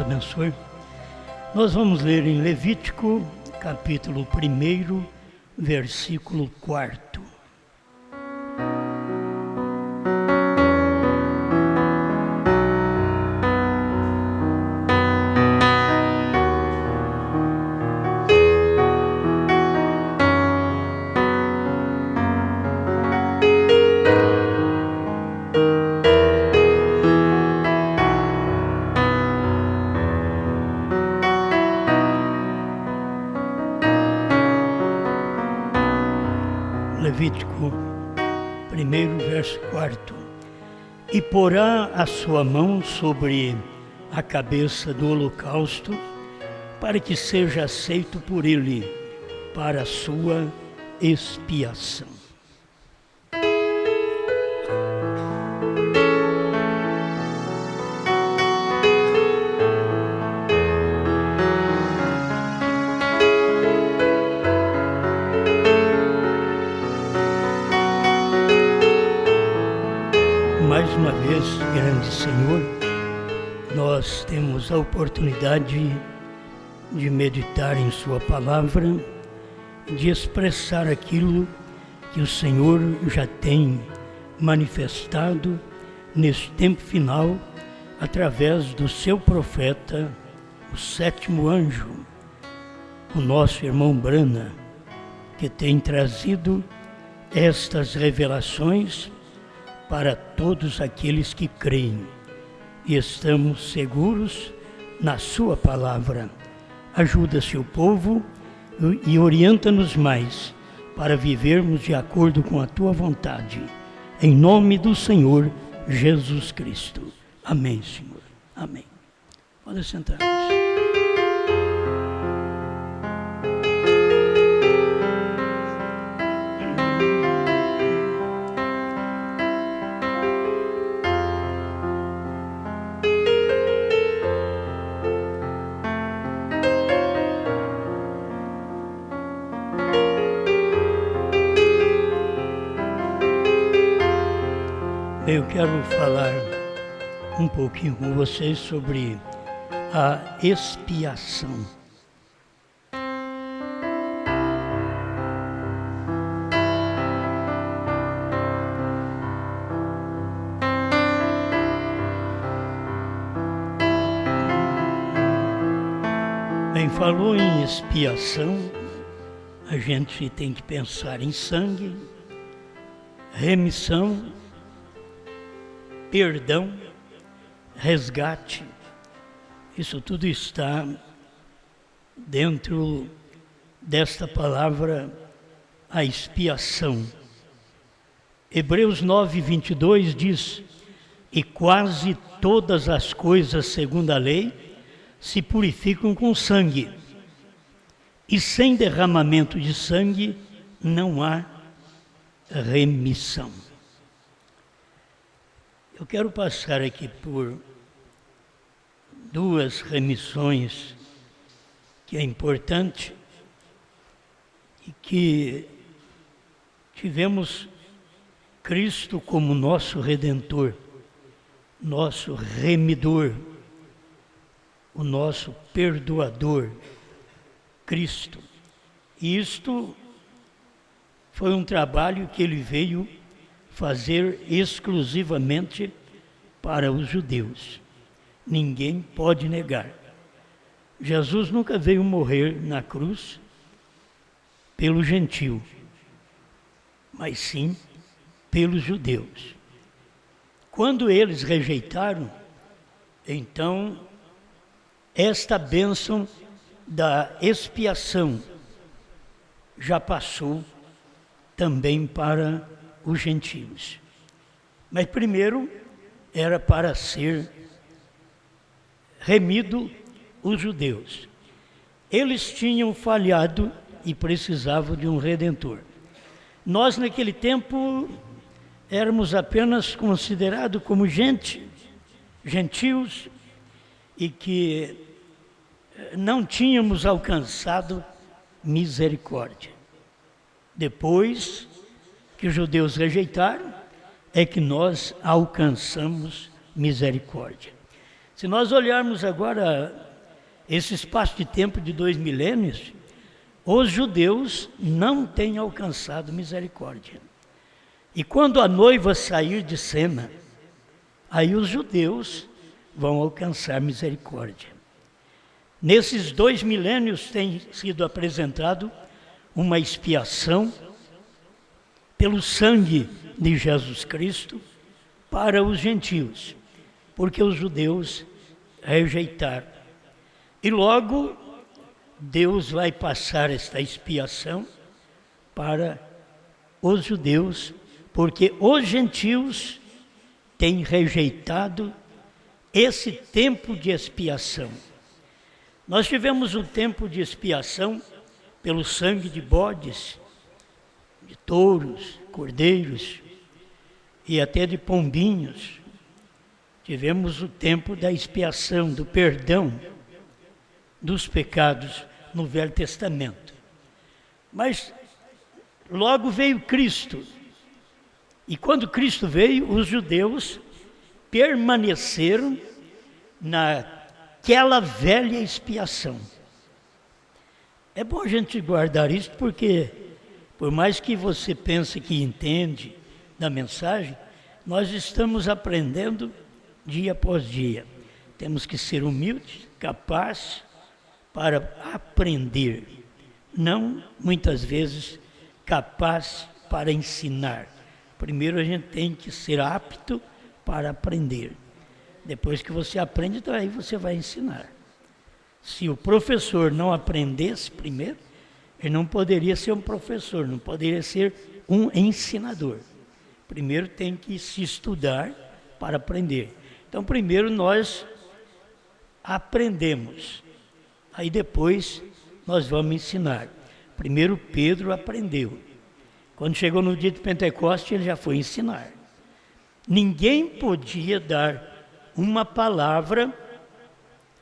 abençoe. Nós vamos ler em Levítico, capítulo 1, versículo 4. Levítico 1, verso 4. E porá a sua mão sobre a cabeça do holocausto, para que seja aceito por ele, para a sua expiação. Mais uma vez, grande Senhor, nós temos a oportunidade de meditar em Sua Palavra, de expressar aquilo que o Senhor já tem manifestado neste tempo final, através do Seu profeta, o 7º anjo, o nosso irmão Brana, que tem trazido estas revelações para todos aqueles que creem, e estamos seguros na Sua Palavra. Ajuda Seu povo e orienta-nos mais para vivermos de acordo com a Tua vontade. Em nome do Senhor Jesus Cristo. Amém, Senhor. Amém. Pode sentar-nos. Eu quero falar um pouquinho com vocês sobre a expiação. Bem, falou em expiação, a gente tem que pensar em sangue, remissão, perdão, resgate. Isso tudo está dentro desta palavra, a expiação. Hebreus 9, 22 diz: e quase todas as coisas segundo a lei se purificam com sangue, e sem derramamento de sangue não há remissão. Eu quero passar aqui por duas remissões que é importante e que tivemos Cristo como nosso Redentor, nosso remidor, o nosso perdoador, Cristo. E isto foi um trabalho que ele veio fazer exclusivamente para os judeus. Ninguém pode negar. Jesus nunca veio morrer na cruz pelo gentio, mas sim pelos judeus. Quando eles rejeitaram, então esta bênção da expiação já passou também para os gentios. Mas primeiro era para ser remido os judeus. Eles tinham falhado e precisavam de um redentor. Nós naquele tempo éramos apenas considerados como gentios e que não tínhamos alcançado misericórdia. Depois que os judeus rejeitaram, é que nós alcançamos misericórdia. Se nós olharmos agora esse espaço de tempo de 2 milênios, os judeus não têm alcançado misericórdia. E quando a noiva sair de cena, aí os judeus vão alcançar misericórdia. Nesses 2 milênios tem sido apresentado uma expiação pelo sangue de Jesus Cristo para os gentios, porque os judeus rejeitaram. E logo Deus vai passar esta expiação para os judeus, porque os gentios têm rejeitado esse tempo de expiação. Nós tivemos um tempo de expiação pelo sangue de bodes, de touros, cordeiros e até de pombinhos. Tivemos o tempo da expiação, do perdão dos pecados no Velho Testamento. Mas logo veio Cristo. E quando Cristo veio, os judeus permaneceram naquela velha expiação. É bom a gente guardar isso, porque por mais que você pense que entende da mensagem, nós estamos aprendendo dia após dia. Temos que ser humildes, capazes para aprender, não muitas vezes capaz para ensinar. Primeiro a gente tem que ser apto para aprender. Depois que você aprende, então aí você vai ensinar. Se o professor não aprendesse primeiro, ele não poderia ser um professor, não poderia ser um ensinador. Primeiro tem que se estudar para aprender. Então primeiro nós aprendemos, aí depois nós vamos ensinar. Primeiro Pedro aprendeu. Quando chegou no dia de Pentecostes, ele já foi ensinar. Ninguém podia dar uma palavra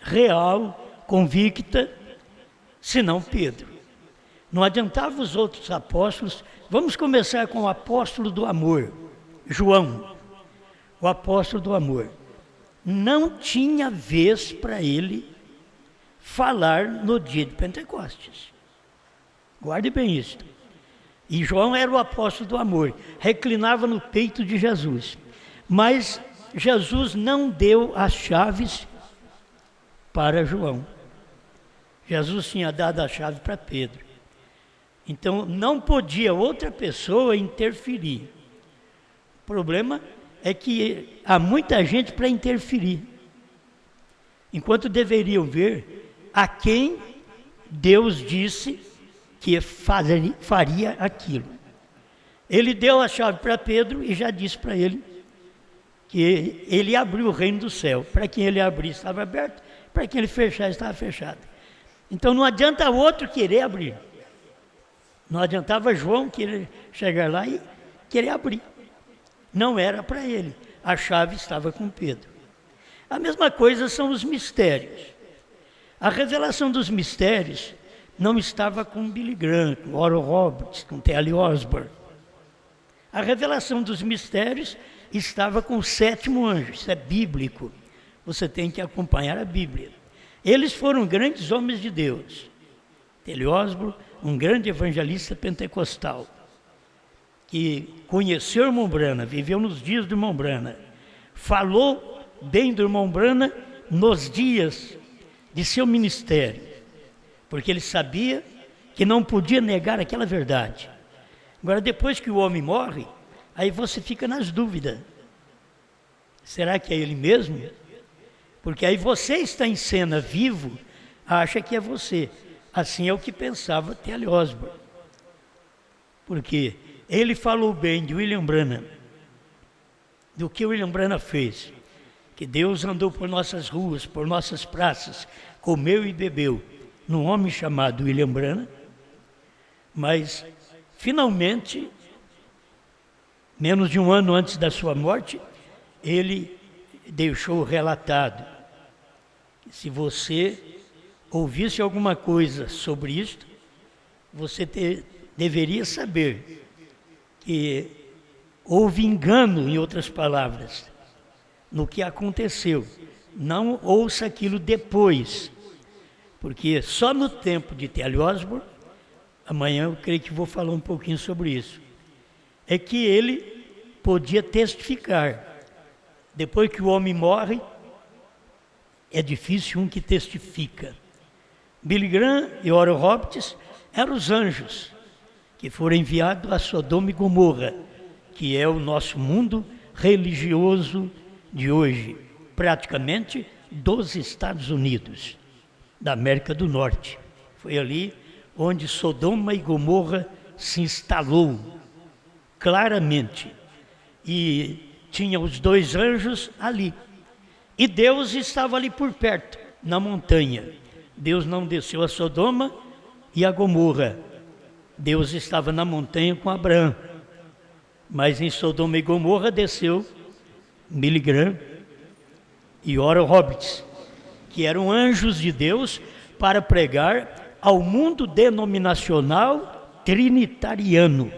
real, convicta, senão Pedro. Não adiantava os outros apóstolos. Vamos começar com o apóstolo do amor, João, o apóstolo do amor. Não tinha vez para ele falar no dia de Pentecostes. Guarde bem isso. E João era o apóstolo do amor, reclinava no peito de Jesus. Mas Jesus não deu as chaves para João. Jesus tinha dado a chave para Pedro. Então não podia outra pessoa interferir. O problema é que há muita gente para interferir, enquanto deveriam ver a quem Deus disse que faria aquilo. Ele deu a chave para Pedro e já disse para ele que ele abriu o reino do céu. Para quem ele abrir estava aberto, para quem ele fechar estava fechado. Então não adianta o outro querer abrir. Não adiantava João querer chegar lá e querer abrir. Não era para ele. A chave estava com Pedro. A mesma coisa são os mistérios. A revelação dos mistérios não estava com Billy Graham, com Oral Roberts, com T.L. Osborne. A revelação dos mistérios estava com o 7º anjo. Isso é bíblico. Você tem que acompanhar a Bíblia. Eles foram grandes homens de Deus. T.L. Osborne, um grande evangelista pentecostal, que conheceu o irmão Branham, viveu nos dias do irmão Branham, falou bem do irmão Branham nos dias de seu ministério, porque ele sabia que não podia negar aquela verdade. Agora, depois que o homem morre, aí você fica nas dúvidas. Será que é ele mesmo? Porque aí você está em cena vivo, acha que é você. Assim é o que pensava T.L. Osborne. Porque ele falou bem de William Branham, do que William Branham fez. Que Deus andou por nossas ruas, por nossas praças, comeu e bebeu num homem chamado William Branham, mas finalmente, menos de um ano antes da sua morte, ele deixou relatado. Se você ouvisse alguma coisa sobre isto, você deveria saber que houve engano, em outras palavras, no que aconteceu não ouça aquilo depois, porque só no tempo de T.L. Osborne, amanhã eu creio que vou falar um pouquinho sobre isso, é que ele podia testificar. Depois que o homem morre, é difícil um que testifica. Billy Graham e Oral Roberts eram os anjos que foram enviados a Sodoma e Gomorra, que é o nosso mundo religioso de hoje, praticamente dos Estados Unidos, da América do Norte. Foi ali onde Sodoma e Gomorra se instalou claramente. E tinha os dois anjos ali. E Deus estava ali por perto, na montanha. Deus não desceu a Sodoma e a Gomorra. Deus estava na montanha com Abraão. Mas em Sodoma e Gomorra desceu Billy Graham e Oral Roberts, que eram anjos de Deus para pregar ao mundo denominacional trinitariano,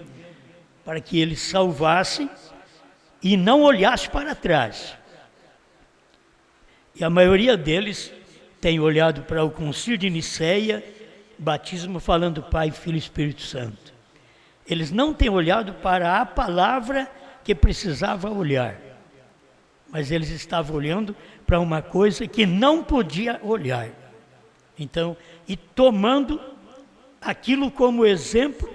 para que eles salvassem e não olhassem para trás. E a maioria deles tem olhado para o Concílio de Nicéia, batismo falando Pai, Filho e Espírito Santo. Eles não têm olhado para a palavra que precisava olhar, mas eles estavam olhando para uma coisa que não podia olhar. Então, e tomando aquilo como exemplo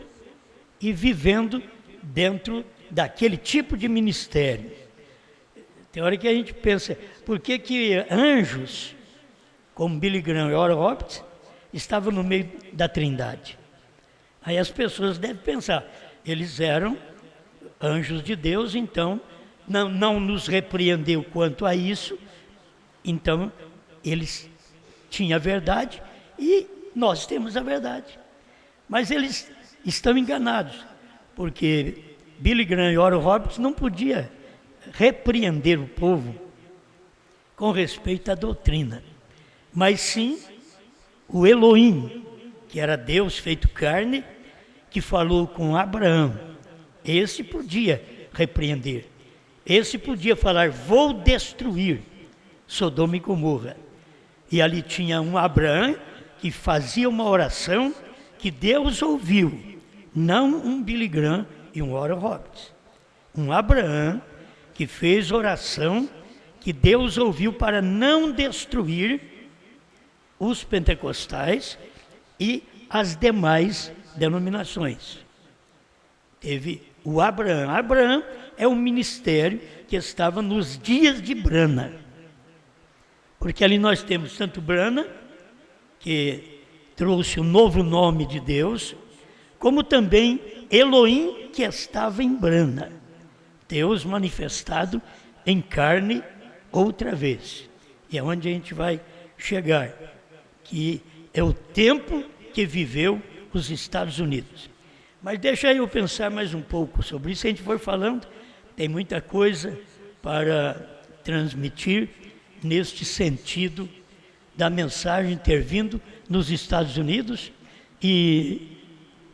e vivendo dentro daquele tipo de ministério. Tem hora que a gente pensa, por que anjos, como Billy Graham e Oral Roberts, estavam no meio da Trindade? Aí as pessoas devem pensar, eles eram anjos de Deus, então não nos repreendeu quanto a isso, então eles tinham a verdade e nós temos a verdade. Mas eles estão enganados, porque Billy Graham e Oral Roberts não podia repreender o povo com respeito à doutrina, mas sim o Elohim, que era Deus feito carne, que falou com Abraão. Esse podia repreender, esse podia falar, vou destruir Sodoma e Gomorra. E ali tinha um Abraão que fazia uma oração que Deus ouviu, não um Billy Graham e um Oral Roberts. Um Abraão que fez oração que Deus ouviu para não destruir os pentecostais e as demais denominações. Teve o Abraão. Abraão é um ministério que estava nos dias de Brana. Porque ali nós temos tanto Brana, que trouxe o novo nome de Deus, como também Elohim, que estava em Brana. Deus manifestado em carne outra vez. E é onde a gente vai chegar, que é o tempo que viveu os Estados Unidos. Mas deixa eu pensar mais um pouco sobre isso. A gente foi falando, tem muita coisa para transmitir neste sentido da mensagem ter vindo nos Estados Unidos, e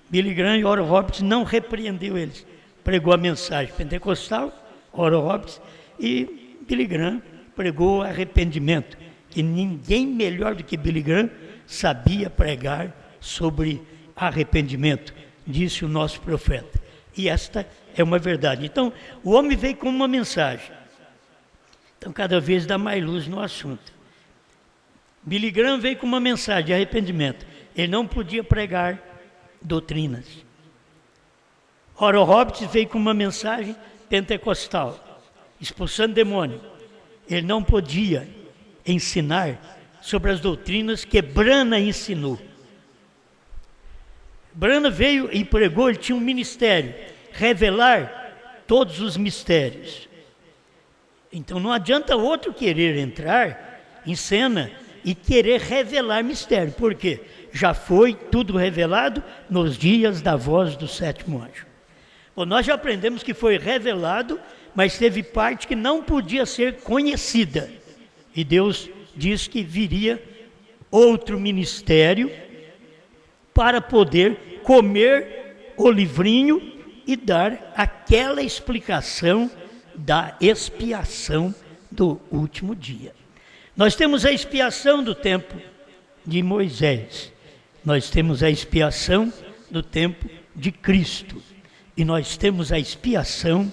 Billy Graham e Oral Roberts não repreendeu eles. Pregou a mensagem pentecostal, Oral Roberts, e Billy Graham pregou arrependimento, que ninguém melhor do que Billy Graham sabia pregar sobre arrependimento, disse o nosso profeta. E esta é uma verdade. Então, o homem veio com uma mensagem. Então, cada vez dá mais luz no assunto. Billy Graham veio com uma mensagem de arrependimento. Ele não podia pregar doutrinas. Oral Roberts veio com uma mensagem pentecostal, expulsando demônio. Ele não podia ensinar sobre as doutrinas que Brana ensinou. Brana veio e pregou, ele tinha um ministério, revelar todos os mistérios. Então não adianta outro querer entrar em cena e querer revelar mistério. Por quê? Já foi tudo revelado nos dias da voz do sétimo anjo. Bom, nós já aprendemos que foi revelado, mas teve parte que não podia ser conhecida. E Deus diz que viria outro ministério para poder comer o livrinho e dar aquela explicação da expiação do último dia. Nós temos a expiação do tempo de Moisés, nós temos a expiação do tempo de Cristo e nós temos a expiação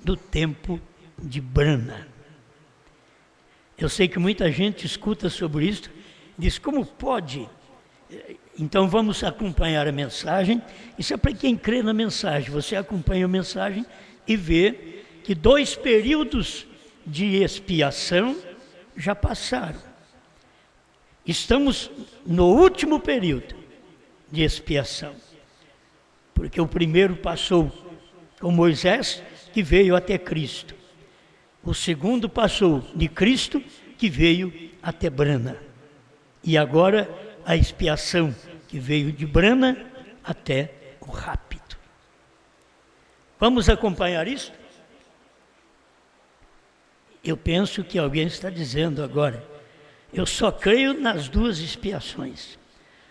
do tempo de Brana. Eu sei que muita gente escuta sobre isso, diz como pode. Então vamos acompanhar a mensagem. Isso é para quem crê na mensagem. Você acompanha a mensagem e vê que 2 períodos de expiação já passaram. Estamos no último período de expiação, porque o primeiro passou com Moisés, que veio até Cristo. O segundo passou de Cristo, que veio até Brana. E agora a expiação que veio de Brana até o rápido. Vamos acompanhar isso? Eu penso que alguém está dizendo agora, eu só creio nas 2 expiações,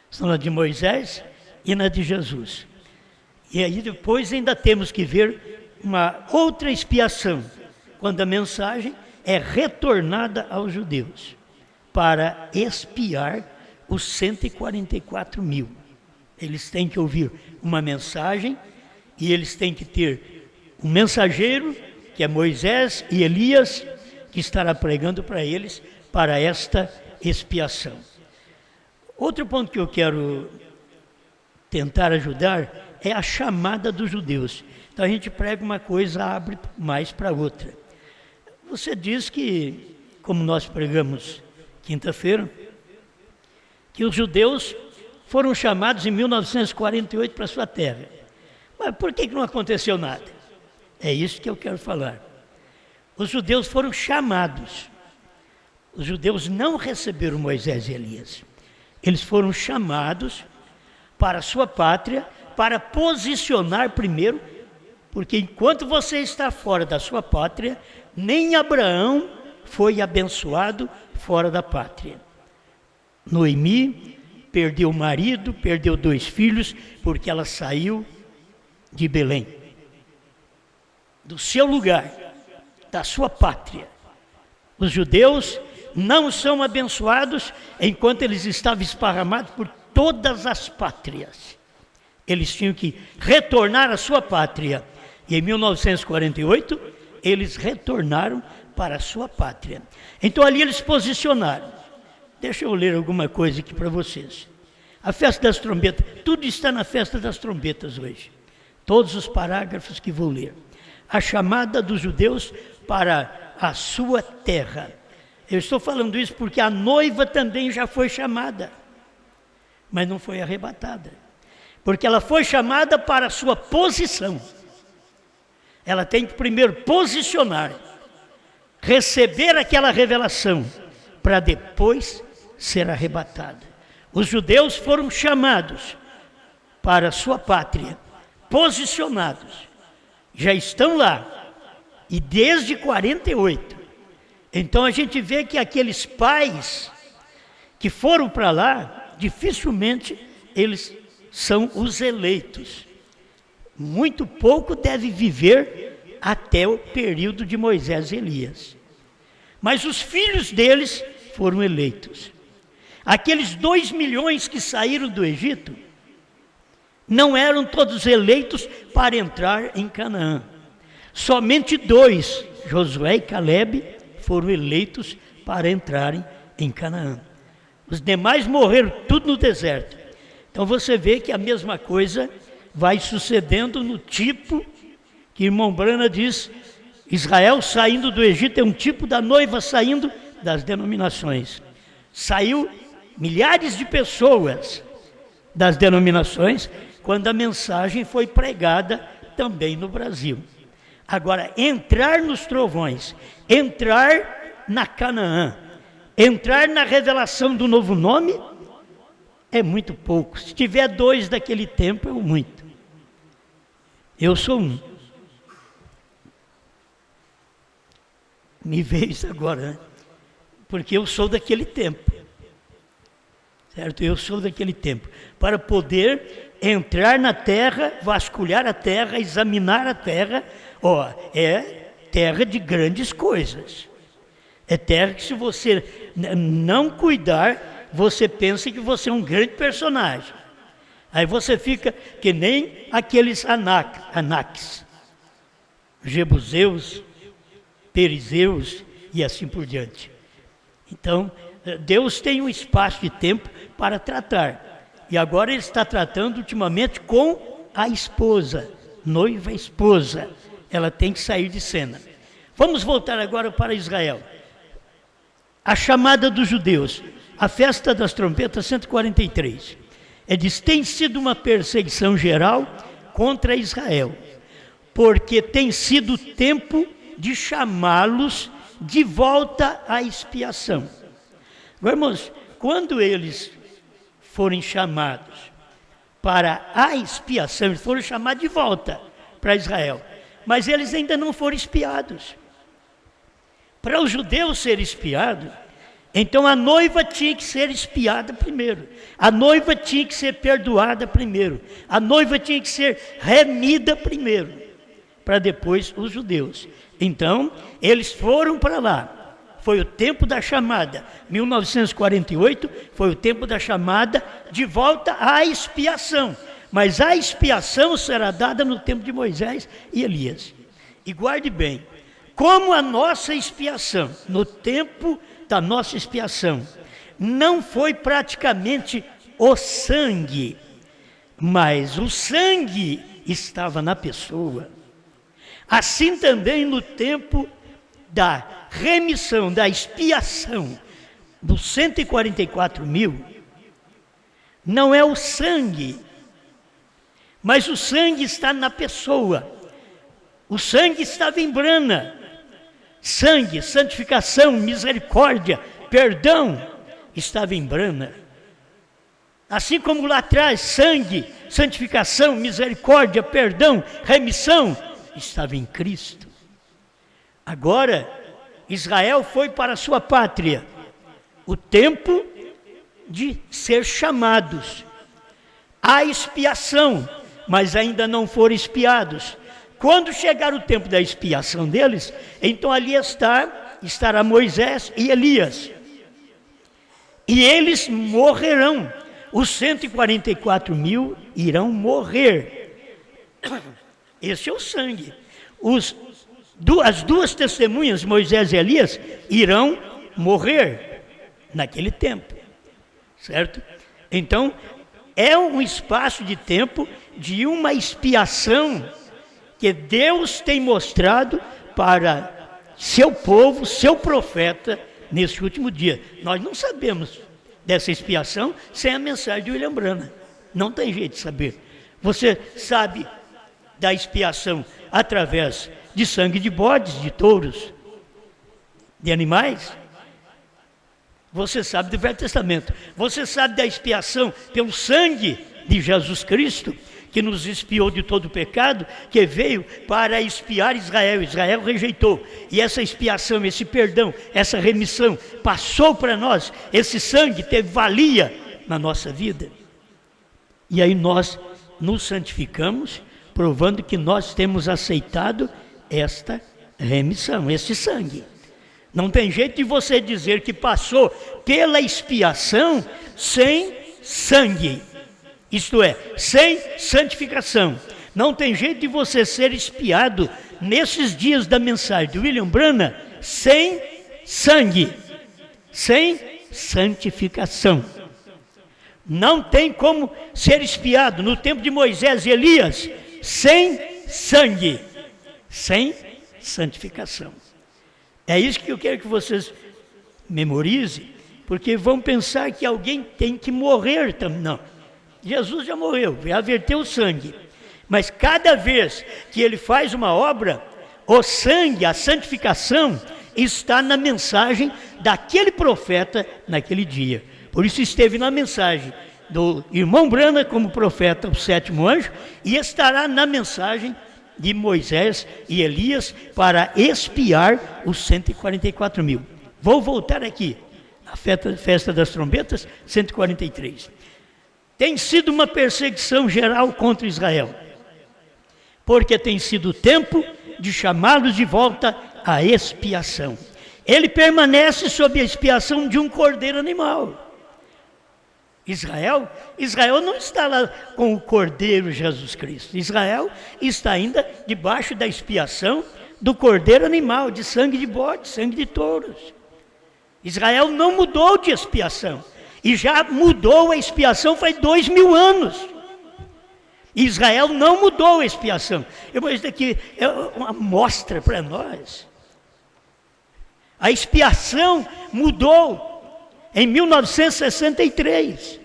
são na de Moisés e na de Jesus. E aí depois ainda temos que ver uma outra expiação, quando a mensagem é retornada aos judeus, para expiar os 144 mil. Eles têm que ouvir uma mensagem e eles têm que ter um mensageiro, que é Moisés e Elias, que estará pregando para eles, para esta expiação. Outro ponto que eu quero tentar ajudar é a chamada dos judeus. Então a gente prega uma coisa, abre mais para outra. Você diz que, como nós pregamos quinta-feira, que os judeus foram chamados em 1948 para a sua terra. Mas por que não aconteceu nada? É isso que eu quero falar. Os judeus foram chamados. Os judeus não receberam Moisés e Elias. Eles foram chamados para a sua pátria, para posicionar primeiro, porque enquanto você está fora da sua pátria, nem Abraão foi abençoado fora da pátria. Noemi perdeu o marido, perdeu 2 filhos, porque ela saiu de Belém, do seu lugar, da sua pátria. Os judeus não são abençoados enquanto eles estavam esparramados por todas as pátrias. Eles tinham que retornar à sua pátria. E em 1948, eles retornaram para a sua pátria. Então ali eles posicionaram. Deixa eu ler alguma coisa aqui para vocês. A festa das trombetas, tudo está na festa das trombetas hoje. Todos os parágrafos que vou ler. A chamada dos judeus para a sua terra. Eu estou falando isso porque a noiva também já foi chamada, mas não foi arrebatada. Porque ela foi chamada para a sua posição. Ela tem que primeiro posicionar, receber aquela revelação, para depois ser arrebatada. Os judeus foram chamados para a sua pátria, posicionados, já estão lá, e desde 48. Então a gente vê que aqueles pais que foram para lá, dificilmente eles são os eleitos. Muito pouco deve viver até o período de Moisés e Elias. Mas os filhos deles foram eleitos. Aqueles 2 milhões que saíram do Egito, não eram todos eleitos para entrar em Canaã. Somente 2, Josué e Calebe, foram eleitos para entrarem em Canaã. Os demais morreram tudo no deserto. Então você vê que a mesma coisa vai sucedendo no tipo que irmão Brana diz, Israel saindo do Egito é um tipo da noiva saindo das denominações. Saiu milhares de pessoas das denominações quando a mensagem foi pregada também no Brasil. Agora, entrar nos trovões, entrar na Canaã, entrar na revelação do novo nome, é muito pouco. Se tiver 2 daquele tempo, é muito. Eu sou um. Me veio isso agora, né? Porque eu sou daquele tempo. Certo? Eu sou daquele tempo. Para poder entrar na terra, vasculhar a terra, examinar a terra, é terra de grandes coisas. É terra que, se você não cuidar, você pensa que você é um grande personagem. Aí você fica que nem aqueles Anaques, Jebuseus, Perizeus e assim por diante. Então, Deus tem um espaço de tempo para tratar. E agora Ele está tratando ultimamente com a esposa, noiva esposa. Ela tem que sair de cena. Vamos voltar agora para Israel. A chamada dos judeus, a festa das trompetas 143. Diz, tem sido uma perseguição geral contra Israel, porque tem sido tempo de chamá-los de volta à expiação. Irmãos, quando eles forem chamados para a expiação, eles foram chamados de volta para Israel, mas eles ainda não foram expiados. Para os judeus serem expiados, então a noiva tinha que ser expiada primeiro, a noiva tinha que ser perdoada primeiro, a noiva tinha que ser remida primeiro, para depois os judeus. Então, eles foram para lá, foi o tempo da chamada, 1948 foi o tempo da chamada de volta à expiação, mas a expiação será dada no tempo de Moisés e Elias. E guarde bem, como a nossa expiação, no tempo da nossa expiação, não foi praticamente o sangue, mas o sangue estava na pessoa. Assim também no tempo da remissão, da expiação dos 144 mil, não é o sangue, mas o sangue está na pessoa. O sangue estava em Brana. Sangue, santificação, misericórdia, perdão, estava em Brana. Assim como lá atrás, sangue, santificação, misericórdia, perdão, remissão, estava em Cristo. Agora, Israel foi para a sua pátria, o tempo de ser chamados à expiação, mas ainda não foram expiados. Quando chegar o tempo da expiação deles, então ali estará Moisés e Elias. E eles morrerão. Os 144 mil irão morrer. Esse é o sangue. As duas testemunhas, Moisés e Elias, irão morrer naquele tempo. Certo? Então, é um espaço de tempo de uma expiação que Deus tem mostrado para seu povo, seu profeta, nesse último dia. Nós não sabemos dessa expiação sem a mensagem de William Branham. Não tem jeito de saber. Você sabe da expiação através de sangue de bodes, de touros, de animais. Você sabe do Velho Testamento. Você sabe da expiação pelo sangue de Jesus Cristo, que nos expiou de todo o pecado, que veio para expiar Israel. Israel rejeitou. E essa expiação, esse perdão, essa remissão passou para nós. Esse sangue teve valia na nossa vida. E aí nós nos santificamos, provando que nós temos aceitado esta remissão, esse sangue. Não tem jeito de você dizer que passou pela expiação sem sangue. Isto é, sem santificação. Não tem jeito de você ser expiado nesses dias da mensagem de William Branham sem sangue, sem santificação. Não tem como ser expiado no tempo de Moisés e Elias sem sangue, sem santificação. É isso que eu quero que vocês memorizem, porque vão pensar que alguém tem que morrer também. Não. Jesus já morreu, já verteu o sangue. Mas cada vez que ele faz uma obra, o sangue, a santificação, está na mensagem daquele profeta naquele dia. Por isso esteve na mensagem do irmão Branham como profeta, o sétimo anjo, e estará na mensagem de Moisés e Elias para expiar os 144 mil. Vou voltar aqui, na festa das trombetas, 143. Tem sido uma perseguição geral contra Israel, porque tem sido o tempo de chamá-los de volta à expiação. ele permanece sob a expiação de um cordeiro animal. Israel não está lá com o Cordeiro Jesus Cristo. Israel está ainda debaixo da expiação do cordeiro animal, de sangue de bode, sangue de touros. Israel não mudou de expiação. E já mudou a expiação faz 2000 anos. Israel não mudou a expiação. Isso aqui é uma amostra para nós. A expiação mudou em 1963.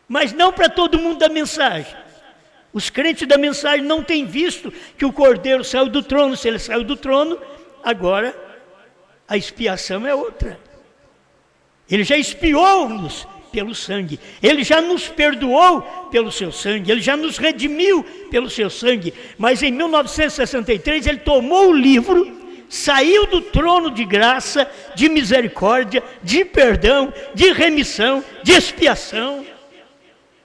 Mas não para todo mundo da mensagem. Os crentes da mensagem não têm visto que o Cordeiro saiu do trono. Se ele saiu do trono, agora a expiação é outra. Ele já expiou-nos pelo sangue. Ele já nos perdoou pelo seu sangue. Ele já nos redimiu pelo seu sangue. Mas em 1963 ele tomou o livro, saiu do trono de graça, de misericórdia, de perdão, de remissão, de expiação.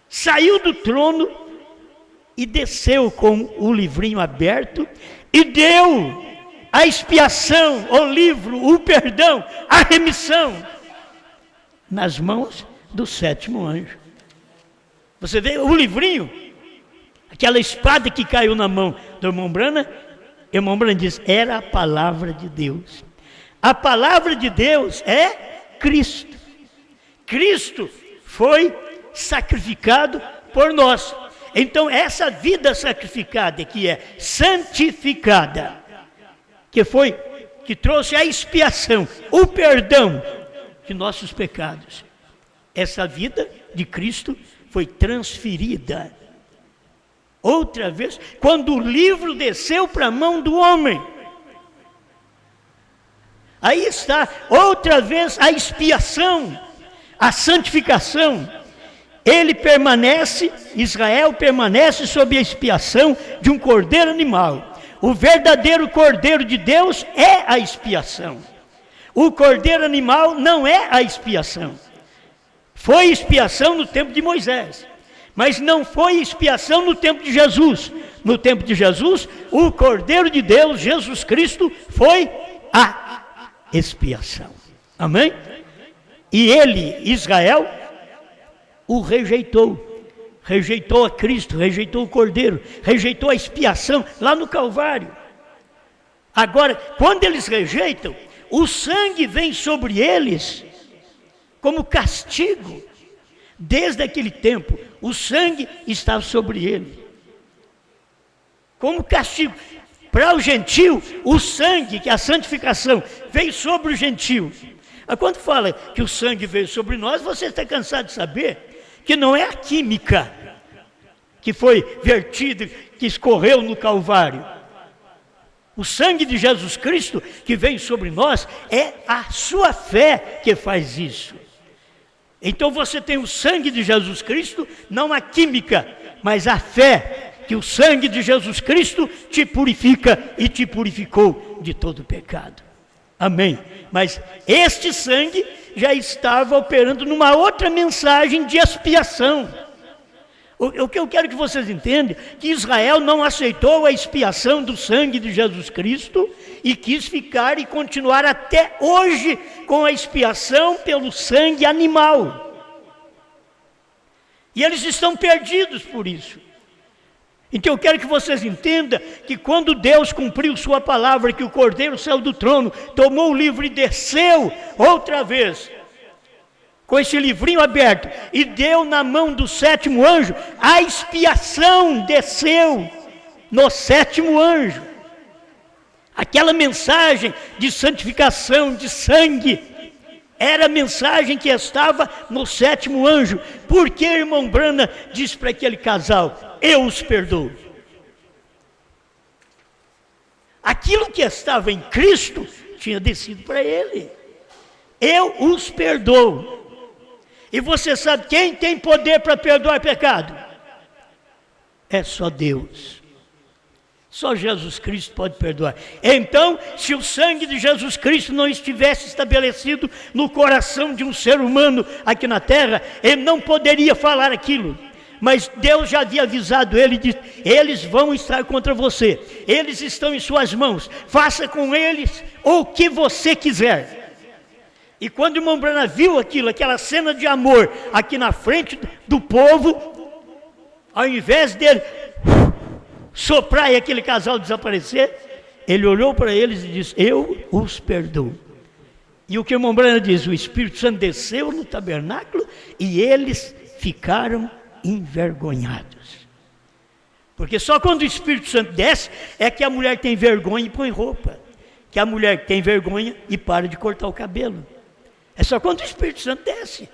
Saiu do trono e desceu com o livrinho aberto e deu a expiação, o livro, o perdão, a remissão nas mãos do sétimo anjo. Você vê o livrinho, aquela espada que caiu na mão do irmão Brana, o irmão Brana diz, era a palavra de Deus. A palavra de Deus é Cristo. Cristo foi sacrificado por nós. Então essa vida sacrificada que é santificada, que trouxe a expiação, o perdão de nossos pecados, essa vida de Cristo foi transferida outra vez quando o livro desceu para a mão do homem. Aí está outra vez a expiação, a santificação. Ele permanece, Israel permanece sob a expiação de um cordeiro animal. O verdadeiro cordeiro de Deus é a expiação. O cordeiro animal não é a expiação. Foi expiação no tempo de Moisés, mas não foi expiação no tempo de Jesus. No tempo de Jesus, o cordeiro de Deus, Jesus Cristo, foi a expiação. Amém? E ele, Israel, o rejeitou a Cristo, rejeitou o Cordeiro, rejeitou a expiação lá no Calvário. Agora, quando eles rejeitam, o sangue vem sobre eles como castigo. Desde aquele tempo, o sangue estava sobre ele como castigo. Para o gentio, o sangue, que é a santificação, veio sobre o gentio. Quando fala que o sangue veio sobre nós, você está cansado de saber que não é a química que foi vertida, que escorreu no Calvário. O sangue de Jesus Cristo que vem sobre nós é a sua fé que faz isso. Então você tem o sangue de Jesus Cristo, não a química, mas a fé, que o sangue de Jesus Cristo te purifica e te purificou de todo pecado. Amém. Mas este sangue já estava operando numa outra mensagem de expiação. O que eu quero que vocês entendam, que Israel não aceitou a expiação do sangue de Jesus Cristo e quis ficar e continuar até hoje com a expiação pelo sangue animal. E eles estão perdidos por isso. Então eu quero que vocês entendam que quando Deus cumpriu sua palavra, que o Cordeiro saiu do trono, tomou o livro e desceu outra vez, com esse livrinho aberto, e deu na mão do sétimo anjo, a expiação desceu no sétimo anjo. Aquela mensagem de santificação, de sangue, era a mensagem que estava no sétimo anjo. Porque irmão Brana disse para aquele casal, eu os perdoo. Aquilo que estava em Cristo tinha descido para ele. Eu os perdoo. E você sabe quem tem poder para perdoar pecado? É só Deus. Só Jesus Cristo pode perdoar. Então, se o sangue de Jesus Cristo não estivesse estabelecido no coração de um ser humano aqui na terra, ele não poderia falar aquilo. mas Deus já havia avisado ele, disse, eles vão estar contra você, eles estão em suas mãos, faça com eles o que você quiser. E quando o irmão Branham viu aquilo, aquela cena de amor aqui na frente do povo, ao invés dele soprar e aquele casal desaparecer, ele olhou para eles e disse, eu os perdoo. E o que o irmão Branham diz, o Espírito Santo desceu no tabernáculo e eles ficaram envergonhados. Porque só quando o Espírito Santo desce é que a mulher tem vergonha e põe roupa, que a mulher tem vergonha e para de cortar o cabelo. É só quando o Espírito Santo desce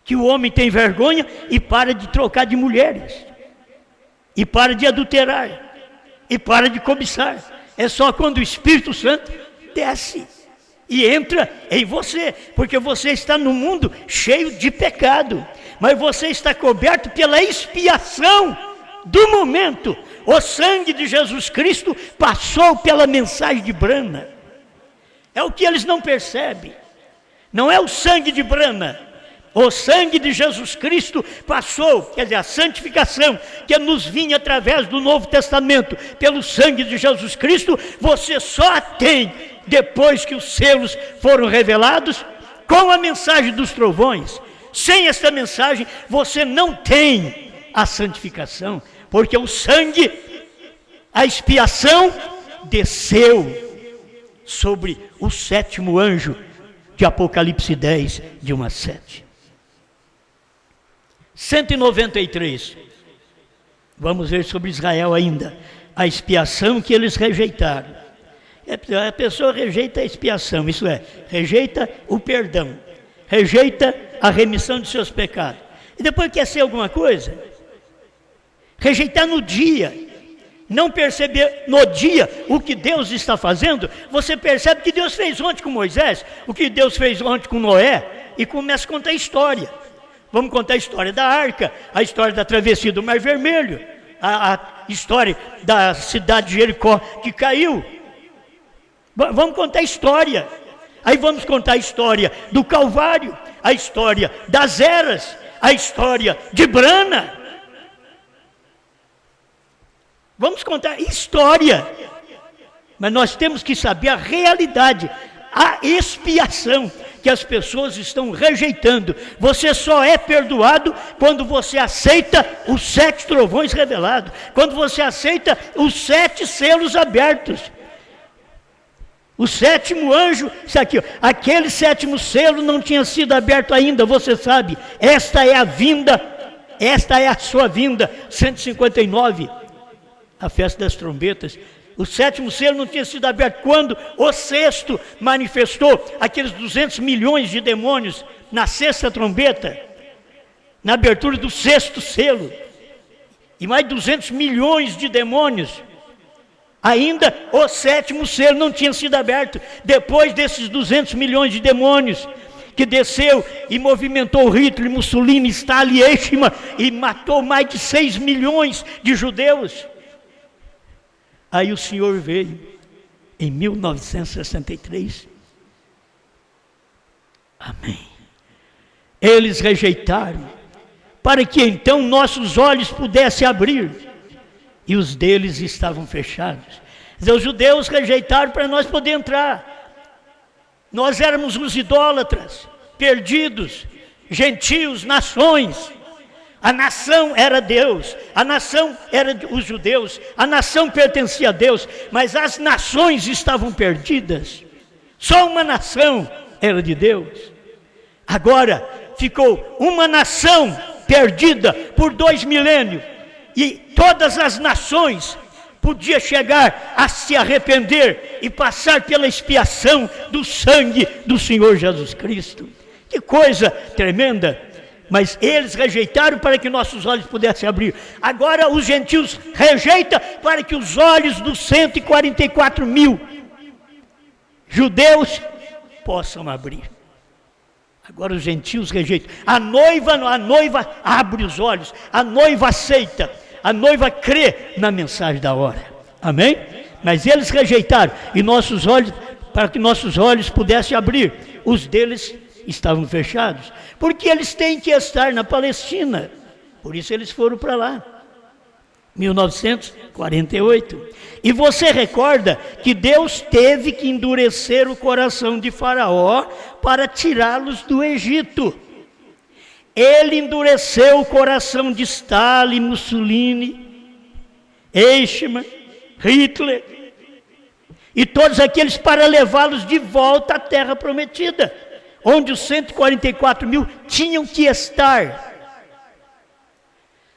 que o homem tem vergonha e para de trocar de mulheres, e para de adulterar, e para de cobiçar. É só quando o Espírito Santo desce e entra em você, porque você está no mundo cheio de pecado, mas você está coberto pela expiação do momento. O sangue de Jesus Cristo passou pela mensagem de Branham. É o que eles não percebem. Não é o sangue de Branham. O sangue de Jesus Cristo passou, quer dizer, a santificação que nos vinha através do Novo Testamento, pelo sangue de Jesus Cristo, você só a tem depois que os selos foram revelados, com a mensagem dos trovões. Sem esta mensagem, você não tem a santificação, porque o sangue, a expiação, desceu sobre o sétimo anjo de Apocalipse 10, de 1 a 7. 193. Vamos ver sobre Israel ainda. A expiação que eles rejeitaram. A pessoa rejeita a expiação, isso é, rejeita o perdão, rejeita a remissão de seus pecados. E depois quer ser alguma coisa? Rejeitar no dia. Não perceber no dia o que Deus está fazendo. Você percebe o que Deus fez ontem com Moisés, o que Deus fez ontem com Noé, e começa a contar a história. Vamos contar a história da arca, a história da travessia do Mar Vermelho, a história da cidade de Jericó que caiu. Vamos contar a história. Aí vamos contar a história do Calvário, a história das eras, a história de Branham. Vamos contar história, mas nós temos que saber a realidade, a expiação que as pessoas estão rejeitando. Você só é perdoado quando você aceita os 7 trovões revelados, quando você aceita os 7 selos abertos. O sétimo anjo, isso aqui, aquele sétimo selo não tinha sido aberto ainda, você sabe, esta é a vinda, esta é a sua vinda, 159. A festa das trombetas, o sétimo selo não tinha sido aberto quando o sexto manifestou aqueles 200 milhões de demônios na sexta trombeta, na abertura do sexto selo, e mais 200 milhões de demônios. Ainda o sétimo selo não tinha sido aberto, depois desses 200 milhões de demônios, que desceu e movimentou Hitler, Mussolini, Stalin, Eichmann, e matou mais de 6 milhões de judeus. Aí o Senhor veio, em 1963. Amém. Eles rejeitaram, para que então nossos olhos pudessem abrir, e os deles estavam fechados. Os judeus rejeitaram para nós poder entrar. Nós éramos os idólatras, perdidos, gentios, nações. A nação era Deus, a nação era os judeus, a nação pertencia a Deus, mas as nações estavam perdidas. Só uma nação era de Deus. Agora ficou uma nação perdida por 2 milênios, e todas as nações podiam chegar a se arrepender e passar pela expiação do sangue do Senhor Jesus Cristo. Que coisa tremenda! Mas eles rejeitaram para que nossos olhos pudessem abrir. Agora os gentios rejeitam para que os olhos dos 144 mil judeus possam abrir. Agora os gentios rejeitam. A noiva abre os olhos, a noiva aceita, a noiva crê na mensagem da hora. Amém? Mas eles rejeitaram, e nossos olhos, para que nossos olhos pudessem abrir, os deles estavam fechados? Porque eles têm que estar na Palestina. Por isso eles foram para lá. 1948. E você recorda que Deus teve que endurecer o coração de Faraó para tirá-los do Egito. Ele endureceu o coração de Stalin, Mussolini, Eichmann, Hitler e todos aqueles para levá-los de volta à terra prometida, onde os 144 mil tinham que estar.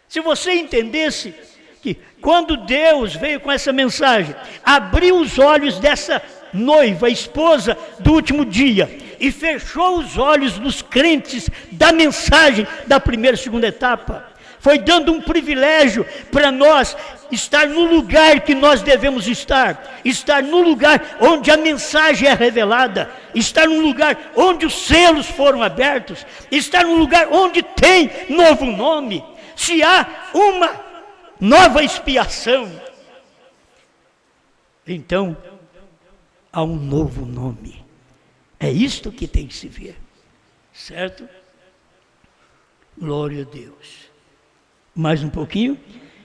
Se você entendesse que quando Deus veio com essa mensagem, abriu os olhos dessa noiva, esposa do último dia, e fechou os olhos dos crentes da mensagem da primeira e segunda etapa, foi dando um privilégio para nós estar no lugar que nós devemos estar no lugar onde a mensagem é revelada, estar no lugar onde os selos foram abertos, estar no lugar onde tem novo nome. Se há uma nova expiação, então há um novo nome. É isto que tem que se ver, certo? Glória a Deus. Mais um pouquinho.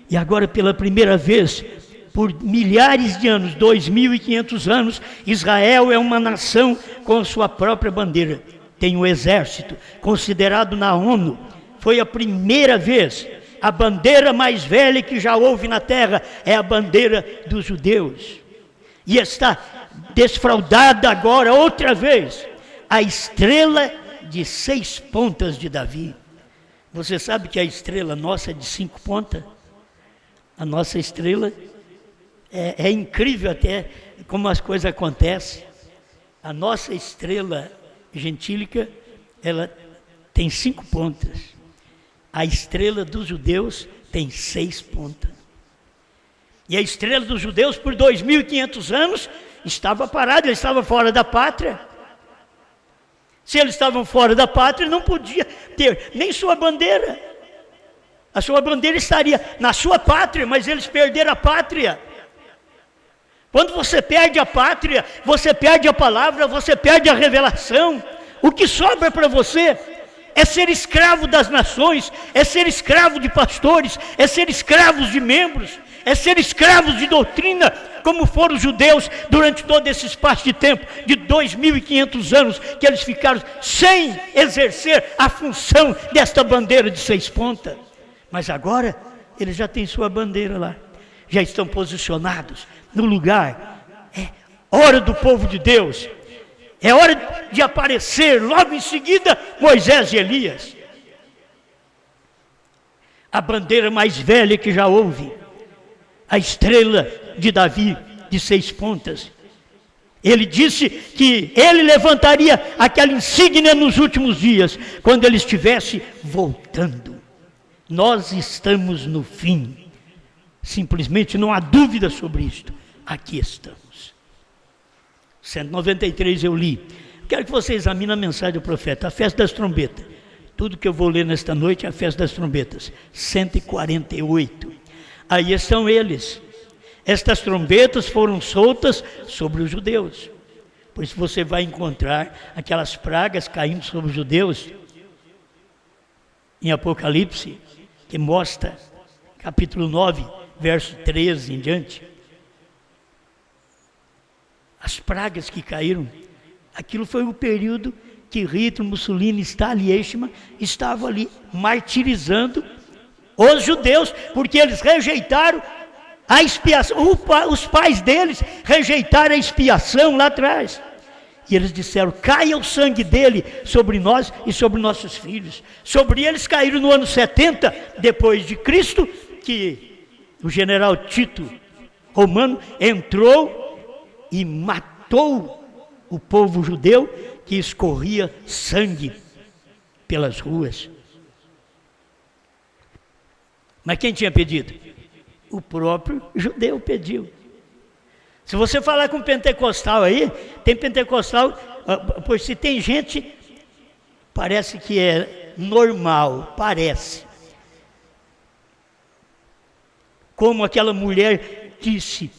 E agora, pela primeira vez, por milhares de anos, 2.500 anos, Israel é uma nação com sua própria bandeira. Tem um exército, considerado na ONU. Foi a primeira vez. A bandeira mais velha que já houve na terra é a bandeira dos judeus. E está desfraldada agora outra vez a estrela de 6 pontas de Davi. Você sabe que a estrela nossa é de 5 pontas? A nossa estrela é incrível até como as coisas acontecem. A nossa estrela gentílica, ela tem 5 pontas. A estrela dos judeus tem 6 pontas. E a estrela dos judeus, por 2.500 anos, estava parada, ele estava fora da pátria. Se eles estavam fora da pátria, não podia ter nem sua bandeira. A sua bandeira estaria na sua pátria, mas eles perderam a pátria. Quando você perde a pátria, você perde a palavra, você perde a revelação. O que sobra para você é ser escravo das nações, é ser escravo de pastores, é ser escravos de membros, é ser escravos de doutrina, como foram os judeus durante todo esse espaço de tempo, de 2.500 anos, que eles ficaram sem exercer a função desta bandeira de 6 pontas. Mas agora, eles já têm sua bandeira lá, já estão posicionados no lugar. É hora do povo de Deus, é hora de aparecer logo em seguida Moisés e Elias. A bandeira mais velha que já houve, a estrela de Davi, de 6 pontas. Ele disse que ele levantaria aquela insígnia nos últimos dias, quando ele estivesse voltando. Nós estamos no fim. Simplesmente não há dúvida sobre isto. Aqui estamos. 193 eu li. Quero que você examine a mensagem do profeta, a festa das trombetas. Tudo que eu vou ler nesta noite é a festa das trombetas. 148. Aí estão eles. Estas trombetas foram soltas sobre os judeus. Por isso você vai encontrar aquelas pragas caindo sobre os judeus em Apocalipse, que mostra, capítulo 9, verso 13 em diante. As pragas que caíram, aquilo foi o período que Hitler, Mussolini, Stalin e Eichmann estavam ali martirizando os judeus, porque eles rejeitaram a expiação. Os pais deles rejeitaram a expiação lá atrás. E eles disseram: caia o sangue dele sobre nós e sobre nossos filhos. Sobre eles caíram no ano 70 depois de Cristo, que o general Tito romano entrou e matou o povo judeu, que escorria sangue pelas ruas. Mas quem tinha pedido? O próprio judeu pediu. Se você falar com pentecostal aí, tem pentecostal, pois se tem gente, parece que é normal, parece. Como aquela mulher disse: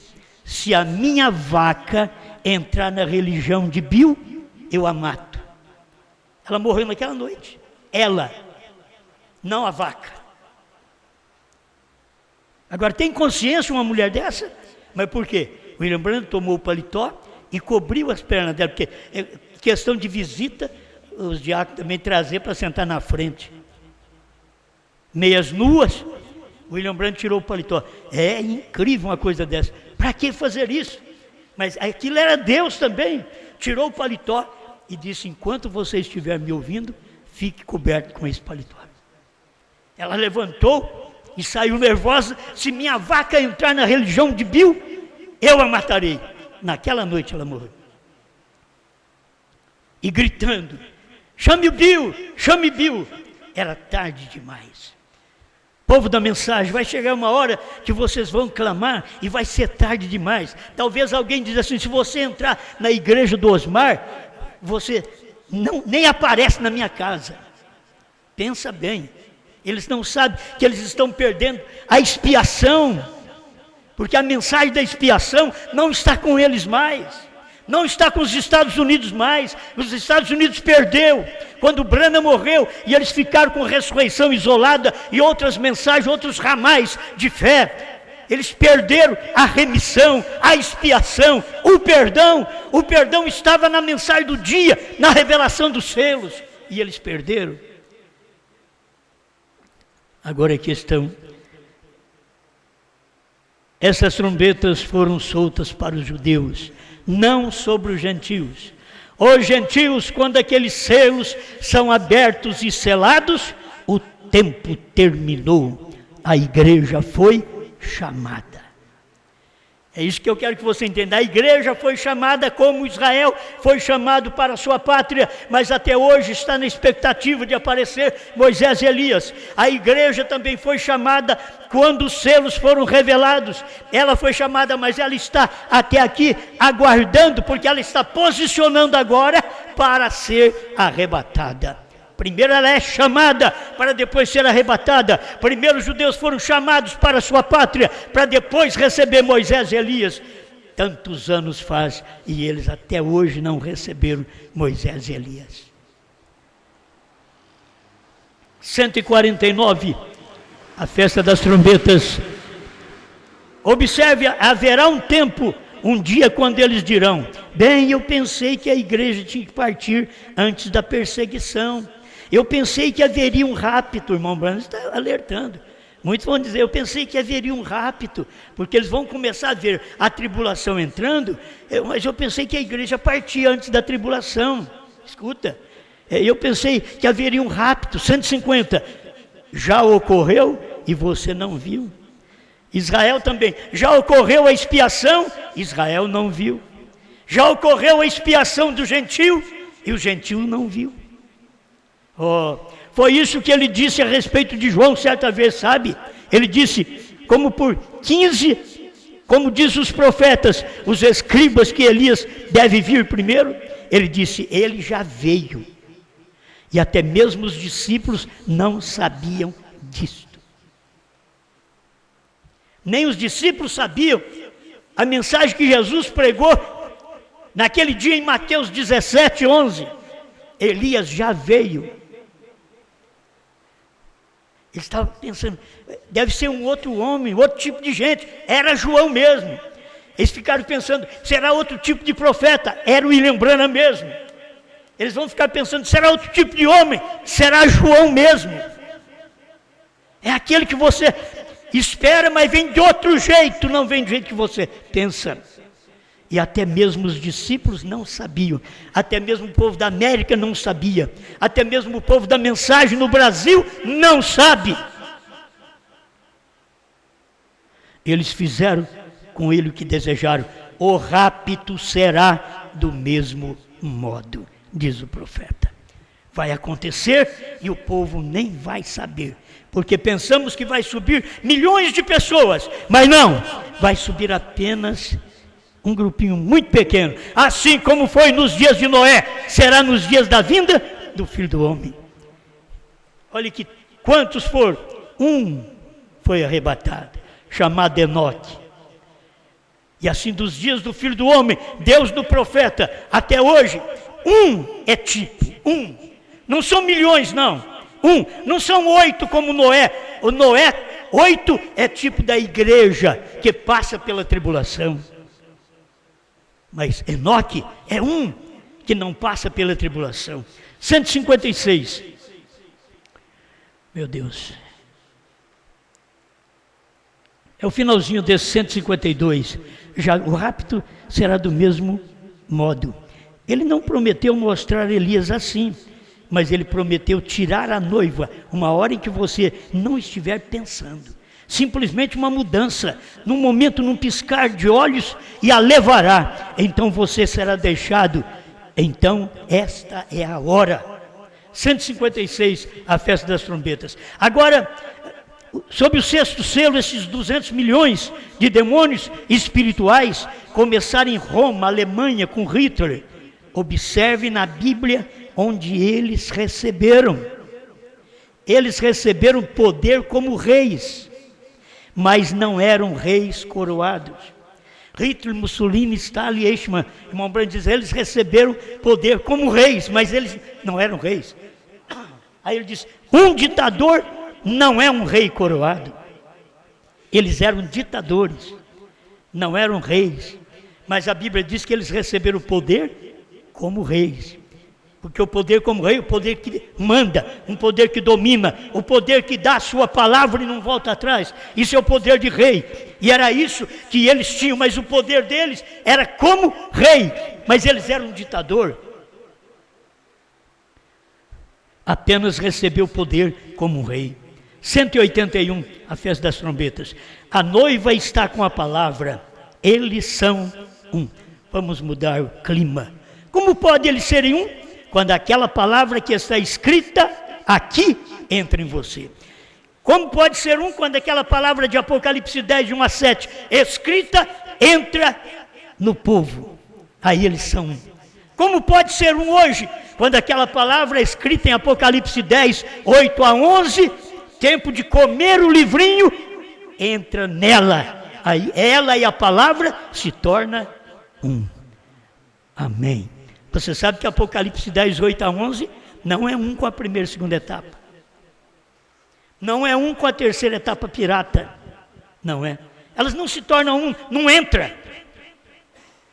se a minha vaca entrar na religião de Bill, eu a mato. Ela morreu naquela noite. Ela, não a vaca. Agora, tem consciência uma mulher dessa? Mas por quê? O William Branham tomou o paletó e cobriu as pernas dela, porque é questão de visita, os diáconos também trazer para sentar na frente. Meias nuas, o William Branham tirou o paletó. É incrível uma coisa dessa. Para que fazer isso? Mas aquilo era Deus também. Tirou o paletó e disse: enquanto você estiver me ouvindo, fique coberto com esse paletó. Ela levantou e saiu nervosa. Se minha vaca entrar na religião de Bill, eu a matarei. Naquela noite ela morreu. E gritando: chame o Bill, chame Bill. Era tarde demais. Povo da mensagem, vai chegar uma hora que vocês vão clamar e vai ser tarde demais. Talvez alguém diz assim: se você entrar na igreja do Osmar, você nem aparece na minha casa. Pensa bem, eles não sabem que eles estão perdendo a expiação, porque a mensagem da expiação não está com eles mais. Não está com os Estados Unidos mais. Os Estados Unidos perdeu quando Branham morreu, e eles ficaram com ressurreição isolada e outras mensagens, outros ramais de fé. Eles perderam a remissão, a expiação, o perdão. O perdão estava na mensagem do dia, na revelação dos selos, e eles perderam. Agora a questão: essas trombetas foram soltas para os judeus, não sobre os gentios. Os gentios, quando aqueles selos são abertos e selados, o tempo terminou, a igreja foi chamada. É isso que eu quero que você entenda. A igreja foi chamada como Israel foi chamado para a sua pátria, mas até hoje está na expectativa de aparecer Moisés e Elias. A igreja também foi chamada quando os selos foram revelados. Ela foi chamada, mas ela está até aqui aguardando, porque ela está posicionando agora para ser arrebatada. Primeiro ela é chamada para depois ser arrebatada. Primeiro os judeus foram chamados para a sua pátria, para depois receber Moisés e Elias. Tantos anos faz e eles até hoje não receberam Moisés e Elias. 149, a festa das trombetas. Observe, haverá um tempo, um dia quando eles dirão: bem, eu pensei que a igreja tinha que partir antes da perseguição. Eu pensei que haveria um rapto. O irmão Branham está alertando. Muitos vão dizer: eu pensei que haveria um rapto, porque eles vão começar a ver a tribulação entrando, mas eu pensei que a igreja partia antes da tribulação. Escuta, eu pensei que haveria um rapto. 150, já ocorreu e você não viu. Israel também, já ocorreu a expiação, Israel não viu. Já ocorreu a expiação do gentio e o gentio não viu. Foi isso que ele disse a respeito de João certa vez, sabe? Ele disse: como por 15, como diz os profetas, os escribas, que Elias deve vir primeiro. Ele disse: ele já veio. E até mesmo os discípulos não sabiam disto. Nem os discípulos sabiam a mensagem que Jesus pregou naquele dia em Mateus 17, 11. Elias já veio. Eles estavam pensando: deve ser um outro homem, outro tipo de gente. Era João mesmo. Eles ficaram pensando: será outro tipo de profeta? Era o William Branham mesmo. Eles vão ficar pensando: será outro tipo de homem? Será João mesmo. É aquele que você espera, mas vem de outro jeito, não vem do jeito que você pensa. E até mesmo os discípulos não sabiam, até mesmo o povo da América não sabia, até mesmo o povo da mensagem no Brasil não sabe. Eles fizeram com ele o que desejaram. O rapto será do mesmo modo, diz o profeta. Vai acontecer e o povo nem vai saber, porque pensamos que vai subir milhões de pessoas, mas não, vai subir apenas um grupinho muito pequeno. Assim como foi nos dias de Noé, será nos dias da vinda do Filho do Homem. Olha que quantos foram? Um foi arrebatado, chamado Enoque. E assim dos dias do Filho do Homem, Deus do profeta, até hoje, um é tipo, um. Não são milhões, não. Não são 8 como Noé. O Noé, 8 é tipo da igreja que passa pela tribulação. Mas Enoque é um que não passa pela tribulação. 156. Meu Deus. É o finalzinho desse 152. Já o rapto será do mesmo modo. Ele não prometeu mostrar Elias assim, mas ele prometeu tirar a noiva uma hora em que você não estiver pensando. Simplesmente uma mudança, num momento, num piscar de olhos, e a levará. Então você será deixado. Então esta é a hora. 156, a festa das trombetas. Agora, sob o sexto selo, esses 200 milhões de demônios espirituais começaram em Roma, Alemanha, com Hitler. Observe na Bíblia onde eles receberam. Eles receberam poder como reis, mas não eram reis coroados. Hitler, Mussolini, Stalin, Eichmann, irmão Branco diz, eles receberam poder como reis, mas eles não eram reis. Aí ele diz, um ditador não é um rei coroado. Eles eram ditadores, não eram reis. Mas a Bíblia diz que eles receberam poder como reis. Porque o poder como rei, o poder que manda, um poder que domina, o poder que dá a sua palavra e não volta atrás. Isso é o poder de rei. E era isso que eles tinham, mas o poder deles era como rei. Mas eles eram um ditador. Apenas recebeu poder como rei. 181, a festa das trombetas. A noiva está com a palavra, eles são um. Vamos mudar o clima. Como pode eles serem um? Quando aquela palavra que está escrita aqui entra em você. Como pode ser um quando aquela palavra de Apocalipse 10, de 1 a 7, escrita, entra no povo? Aí eles são um. Como pode ser um hoje, quando aquela palavra escrita em Apocalipse 10, 8 a 11, tempo de comer o livrinho, entra nela. Aí ela e a palavra se torna um. Amém. Você sabe que Apocalipse 10, 8 a 11 não é um com a primeira e segunda etapa. Não é um com a terceira etapa pirata. Não é. Elas não se tornam um, não entra.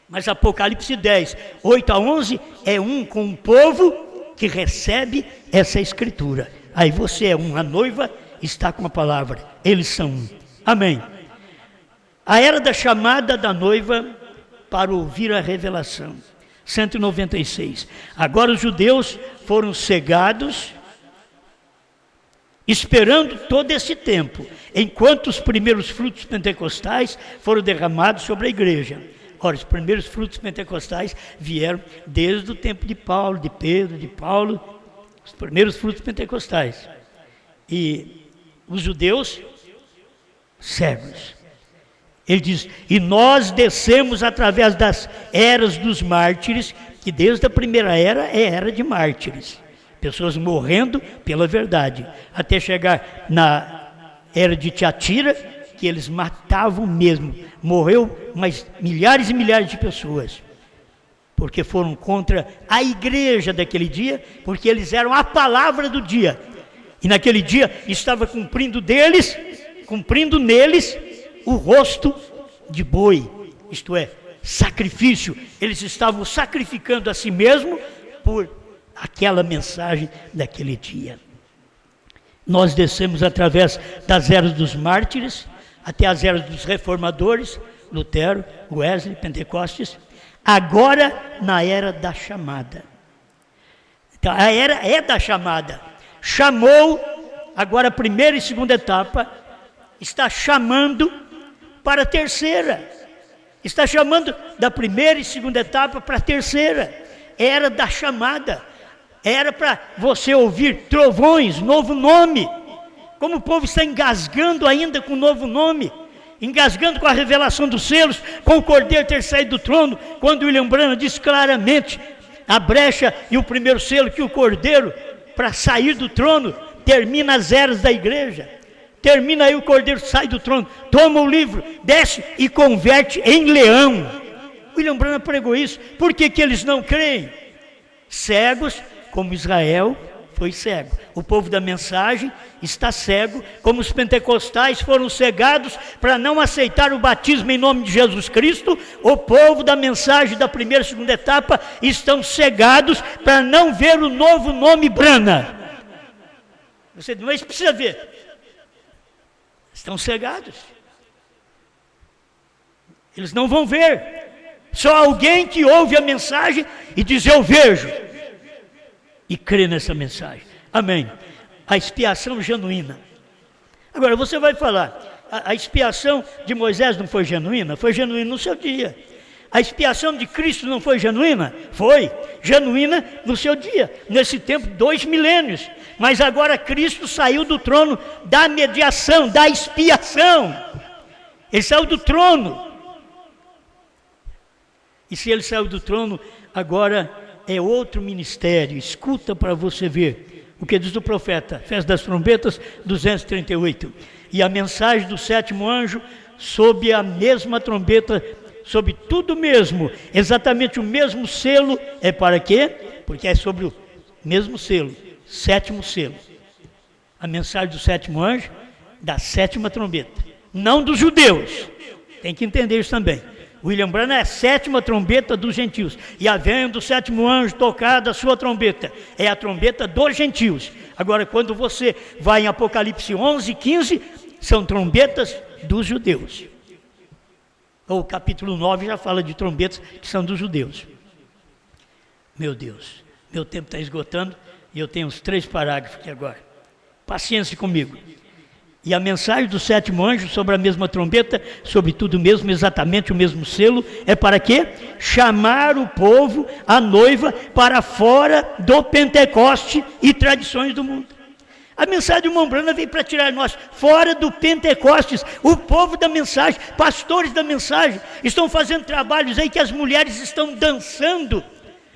Mas Apocalipse 10, 8 a 11 é um com um povo que recebe essa escritura. Aí você é um, a noiva está com a palavra. Eles são um. Amém. A era da chamada da noiva para ouvir a revelação. 196. Agora os judeus foram cegados, esperando todo esse tempo, enquanto os primeiros frutos pentecostais foram derramados sobre a igreja. Ora, os primeiros frutos pentecostais vieram desde o tempo de Paulo, de Pedro, de Paulo, os primeiros frutos pentecostais. E os judeus, cegos. Ele diz, e nós descemos através das eras dos mártires, que desde a primeira era é era de mártires. Pessoas morrendo pela verdade. Até chegar na era de Tiatira, que eles matavam mesmo. Morreu mais milhares e milhares de pessoas. Porque foram contra a igreja daquele dia, porque eles eram a palavra do dia. E naquele dia estava cumprindo neles, o rosto de boi, isto é, sacrifício. Eles estavam sacrificando a si mesmo por aquela mensagem daquele dia. Nós descemos através das eras dos mártires, até as eras dos reformadores, Lutero, Wesley, Pentecostes, agora na era da chamada. Então, a era é da chamada. Chamou, agora a primeira e segunda etapa, está chamando para a terceira. Está chamando da primeira e segunda etapa para a terceira. Era da chamada. Era para você ouvir trovões, novo nome. Como o povo está engasgando ainda com o novo nome, engasgando com a revelação dos selos, com o Cordeiro ter saído do trono, quando William Branham diz claramente a brecha e o primeiro selo, que o Cordeiro, para sair do trono, termina as eras da igreja. Termina aí, o Cordeiro sai do trono, toma o livro, desce e converte em leão. William Branham pregou isso. Por que eles não creem? Cegos, como Israel, foi cego. O povo da mensagem está cego, como os pentecostais foram cegados para não aceitar o batismo em nome de Jesus Cristo. O povo da mensagem da primeira e segunda etapa estão cegados para não ver o novo nome Brana. Você não precisa ver. Estão cegados. Eles não vão ver. Só alguém que ouve a mensagem e diz: eu vejo, e crê nessa mensagem. Amém. A expiação genuína. Agora você vai falar, a expiação de Moisés não foi genuína? Foi genuína no seu dia. A expiação de Cristo não foi genuína? Foi genuína no seu dia. Nesse tempo, 2 milênios. Mas agora Cristo saiu do trono da mediação, da expiação. Ele saiu do trono. E se ele saiu do trono, agora é outro ministério. Escuta para você ver o que diz o profeta. Festa das Trombetas, 238. E a mensagem do 7º anjo, sob a mesma trombeta, sobre tudo mesmo, exatamente o mesmo selo, é para quê? Porque é sobre o mesmo selo, 7º selo. A mensagem do 7º anjo, da 7ª trombeta, não dos judeus. Tem que entender isso também. William Branham é a 7ª trombeta dos gentios. E havendo o 7º anjo tocado a sua trombeta, é a trombeta dos gentios. Agora, quando você vai em Apocalipse 11, 15, são trombetas dos judeus. O capítulo 9 já fala de trombetas que são dos judeus. Meu Deus, meu tempo está esgotando e eu tenho uns 3 parágrafos aqui agora. Paciência comigo. E a mensagem do 7º anjo sobre a mesma trombeta, sobre tudo mesmo, exatamente o mesmo selo, é para quê? Chamar o povo, a noiva, para fora do Pentecoste e tradições do mundo. A mensagem de irmão Branham veio para tirar nós fora do Pentecostes. O povo da mensagem, pastores da mensagem, estão fazendo trabalhos aí que as mulheres estão dançando.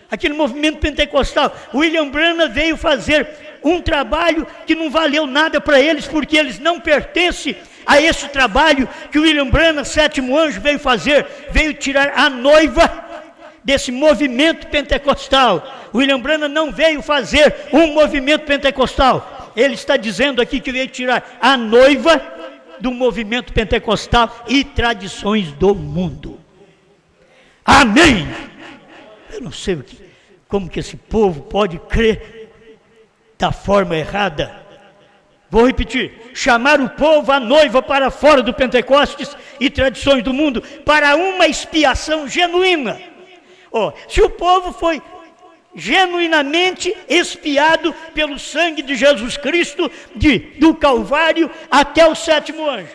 Aquele movimento pentecostal. William Branham veio fazer um trabalho que não valeu nada para eles, porque eles não pertencem a esse trabalho que o William Branham, 7º anjo, veio fazer. Veio tirar a noiva desse movimento pentecostal. William Branham não veio fazer um movimento pentecostal. Ele está dizendo aqui que veio tirar a noiva do movimento pentecostal e tradições do mundo. Amém! Eu não sei como que esse povo pode crer da forma errada. Vou repetir: chamar o povo, a noiva, para fora do Pentecostes e tradições do mundo, para uma expiação genuína. Se o povo foi genuinamente expiado pelo sangue de Jesus Cristo, do Calvário até o 7º anjo,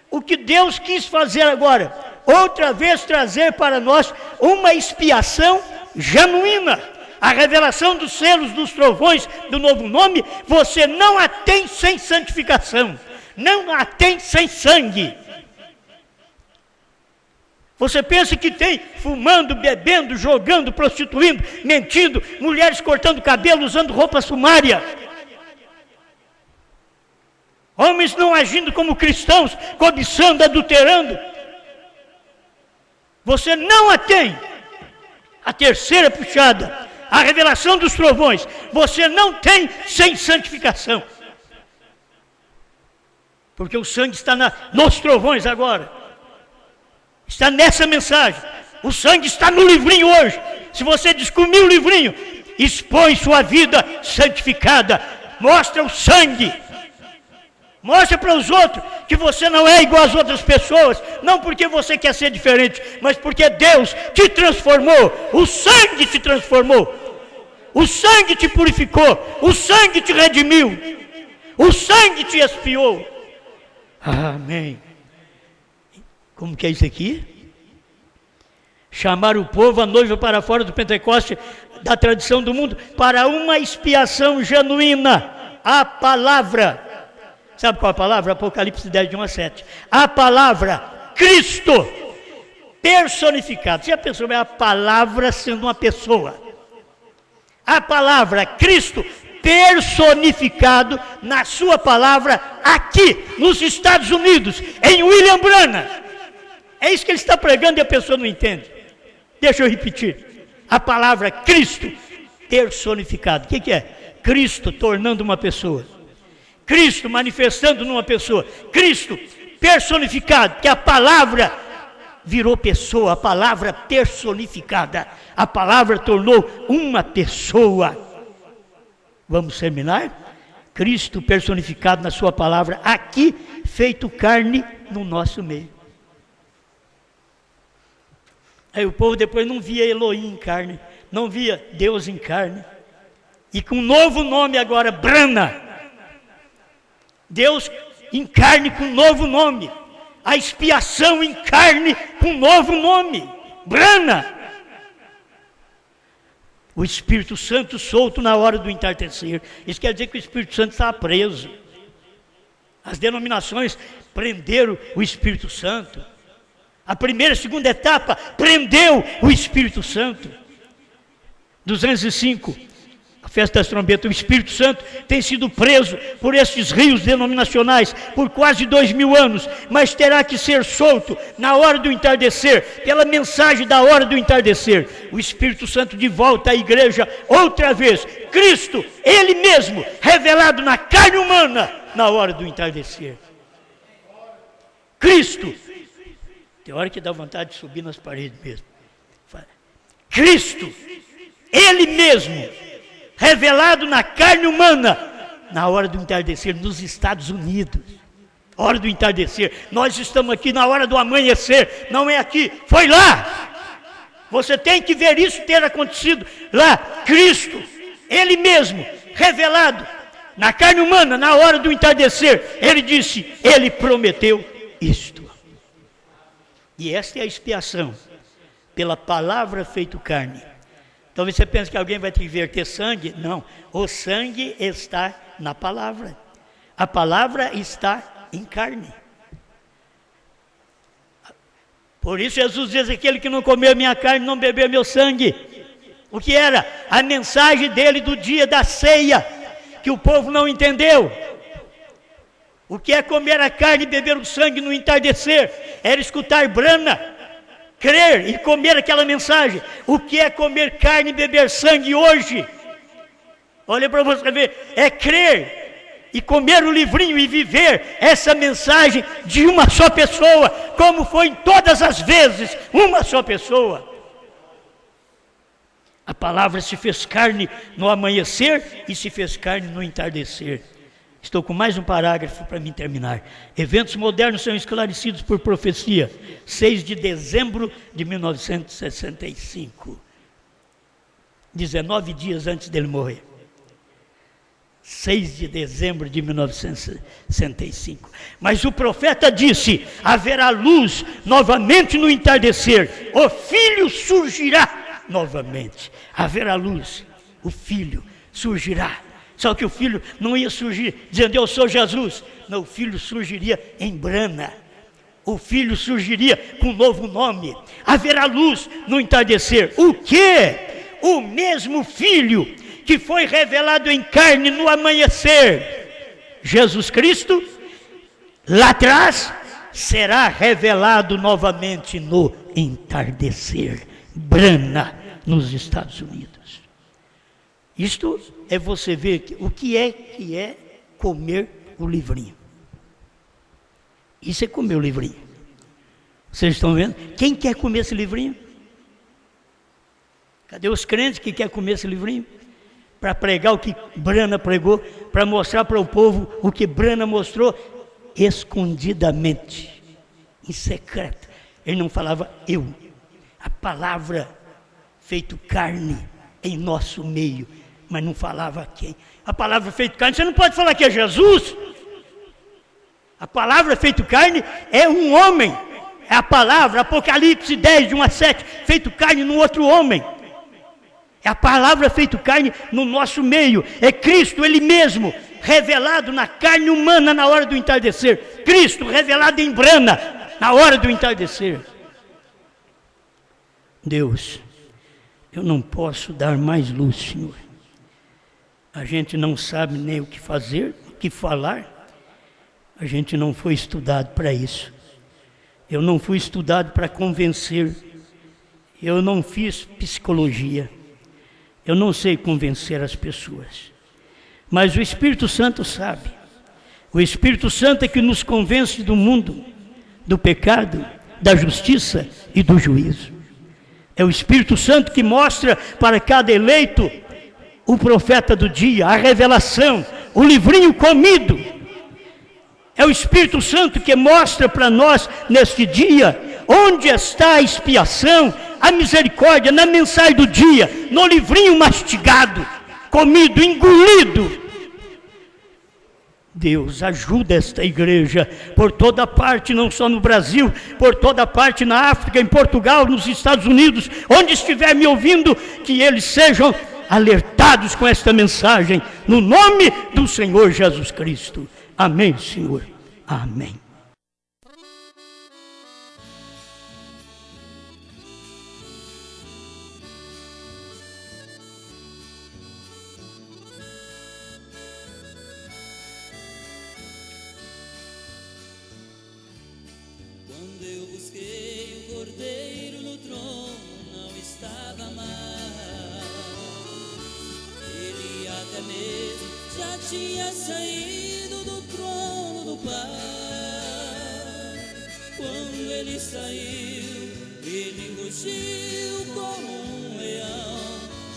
o que Deus quis fazer agora? Outra vez trazer para nós uma expiação genuína. A revelação dos selos, dos trovões, do novo nome, você não a tem sem santificação, não a tem sem sangue. Você pensa que tem fumando, bebendo, jogando, prostituindo, mentindo, mulheres cortando cabelo, usando roupa sumária, homens não agindo como cristãos, cobiçando, adulterando. Você não a tem. A terceira puxada, a revelação dos trovões, você não tem sem santificação. Porque o sangue está nos trovões agora. Está nessa mensagem. O sangue está no livrinho hoje. Se você descobrir o livrinho, expõe sua vida santificada. Mostra o sangue. Mostra para os outros que você não é igual às outras pessoas, não porque você quer ser diferente, mas porque Deus te transformou, o sangue te transformou, o sangue te purificou, o sangue te redimiu, o sangue te expiou. Amém. Como que é isso aqui? Chamar o povo, a noiva, para fora do Pentecoste, da tradição do mundo, para uma expiação genuína, a palavra. Sabe qual a palavra? Apocalipse 10, de 1 a 7. A palavra Cristo personificado. Você já pensou, é a palavra sendo uma pessoa? A palavra Cristo personificado na sua palavra aqui, nos Estados Unidos, em William Branham. É isso que ele está pregando e a pessoa não entende. Deixa eu repetir. A palavra Cristo personificado. O que é? Cristo tornando uma pessoa, Cristo manifestando numa pessoa, Cristo personificado, que a palavra virou pessoa, a palavra personificada, a palavra tornou uma pessoa. Vamos terminar? Cristo personificado na sua palavra, aqui feito carne no nosso meio. Aí o povo depois não via Elohim em carne, não via Deus em carne. E com um novo nome agora, Brana. Deus em carne com um novo nome. A expiação em carne com um novo nome, Brana. O Espírito Santo solto na hora do entardecer. Isso quer dizer que o Espírito Santo estava preso. As denominações prenderam o Espírito Santo. A primeira e segunda etapa prendeu o Espírito Santo. 205, a festa das trombetas. O Espírito Santo tem sido preso por esses rios denominacionais por quase 2000 anos, mas terá que ser solto na hora do entardecer, pela mensagem da hora do entardecer. O Espírito Santo de volta à igreja outra vez. Cristo, Ele mesmo, revelado na carne humana na hora do entardecer. Cristo. Tem hora que dá vontade de subir nas paredes mesmo. Cristo, Ele mesmo, revelado na carne humana, na hora do entardecer, nos Estados Unidos. Hora do entardecer. Nós estamos aqui na hora do amanhecer, não é aqui, foi lá. Você tem que ver isso ter acontecido lá. Cristo, Ele mesmo, revelado na carne humana, na hora do entardecer. Ele disse, Ele prometeu isto. E esta é a expiação, pela palavra feito carne. Talvez você pense que alguém vai te verter sangue. Não, o sangue está na palavra. A palavra está em carne. Por isso Jesus diz, aquele que não comer minha carne, não beber meu sangue. O que era? A mensagem dele do dia da ceia, que o povo não entendeu. O que é comer a carne e beber o sangue no entardecer? Era escutar Brana, crer e comer aquela mensagem. O que é comer carne e beber sangue hoje? Olha para você ver, é crer e comer o livrinho e viver essa mensagem de uma só pessoa, como foi em todas as vezes, uma só pessoa. A palavra se fez carne no amanhecer e se fez carne no entardecer. Estou com mais um parágrafo para mim terminar. Eventos modernos são esclarecidos por profecia. 6 de dezembro de 1965. 19 dias antes dele morrer. 6 de dezembro de 1965. Mas o profeta disse, haverá luz novamente no entardecer. O Filho surgirá novamente. Haverá luz. O Filho surgirá. Só que o Filho não ia surgir dizendo, eu sou Jesus. Não, o Filho surgiria em Brana. O Filho surgiria com um novo nome. Haverá luz no entardecer. O quê? O mesmo Filho que foi revelado em carne no amanhecer. Jesus Cristo, lá atrás, será revelado novamente no entardecer. Brana, nos Estados Unidos. Isto é você ver o que é comer o livrinho. Isso é comer o livrinho. Vocês estão vendo? Quem quer comer esse livrinho? Cadê os crentes que querem comer esse livrinho? Para pregar o que Brana pregou, para mostrar para o povo o que Brana mostrou, escondidamente, em secreto. Ele não falava eu. A palavra feito carne em nosso meio. Mas não falava quem. A palavra feito carne, você não pode falar que é Jesus. A palavra feito carne é um homem. É a palavra, Apocalipse 10, de 1 a 7, feito carne no outro homem. É a palavra feito carne no nosso meio. É Cristo, Ele mesmo, revelado na carne humana na hora do entardecer. Cristo revelado em Brana, na hora do entardecer. Deus, eu não posso dar mais luz, Senhor. A gente não sabe nem o que fazer, o que falar. A gente não foi estudado para isso. Eu não fui estudado para convencer. Eu não fiz psicologia. Eu não sei convencer as pessoas. Mas o Espírito Santo sabe. O Espírito Santo é que nos convence do mundo, do pecado, da justiça e do juízo. É o Espírito Santo que mostra para cada eleito o profeta do dia, a revelação, o livrinho comido. É o Espírito Santo que mostra para nós neste dia onde está a expiação, a misericórdia, na mensagem do dia, no livrinho mastigado, comido, engolido. Deus, ajuda esta igreja por toda parte, não só no Brasil, por toda parte na África, em Portugal, nos Estados Unidos, onde estiver me ouvindo, que eles sejam alertados com esta mensagem, no nome do Senhor Jesus Cristo. Amém, Senhor. Amém. Quando eu busquei o Cordeiro no trono, não estava mais. Ele até mesmo já tinha saído do trono do Pai. Quando ele saiu, ele rugiu como um leão.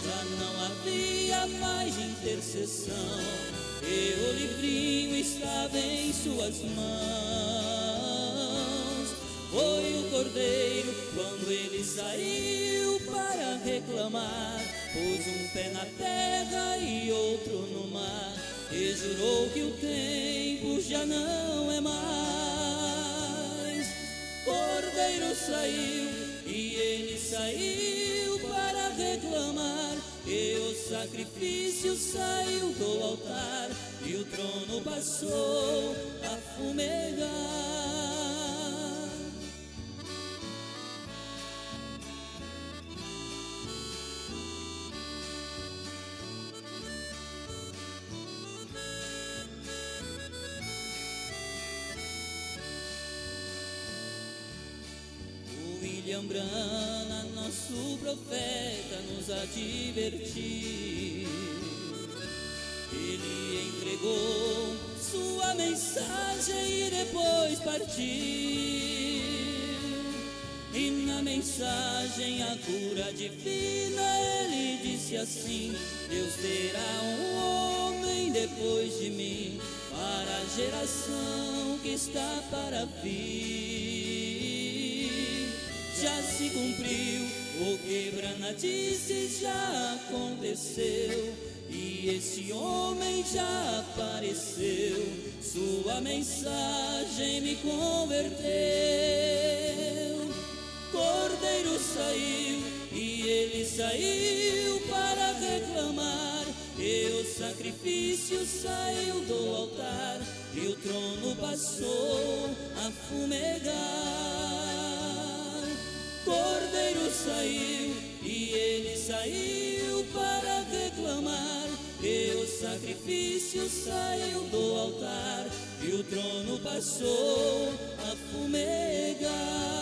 Já não havia mais intercessão, e o livrinho estava em suas mãos. Foi o Cordeiro quando ele saiu para reclamar. Pôs um pé na terra e outro no mar, e jurou que o tempo já não é mais. Cordeiro saiu e ele saiu para reclamar, e o sacrifício saiu do altar, e o trono passou a fumegar. William Branham, nosso profeta, nos advertiu. Ele entregou sua mensagem e depois partiu. E na mensagem a cura divina ele disse assim: Deus terá um homem depois de mim, para a geração que está para vir. Já se cumpriu o que Branham disse, já aconteceu, e esse homem já apareceu. Sua mensagem me converteu. Cordeiro saiu e ele saiu para reclamar, e o sacrifício saiu do altar, e o trono passou a fumegar. Cordeiro saiu e ele saiu para reclamar, e o sacrifício saiu do altar, e o trono passou a fumegar.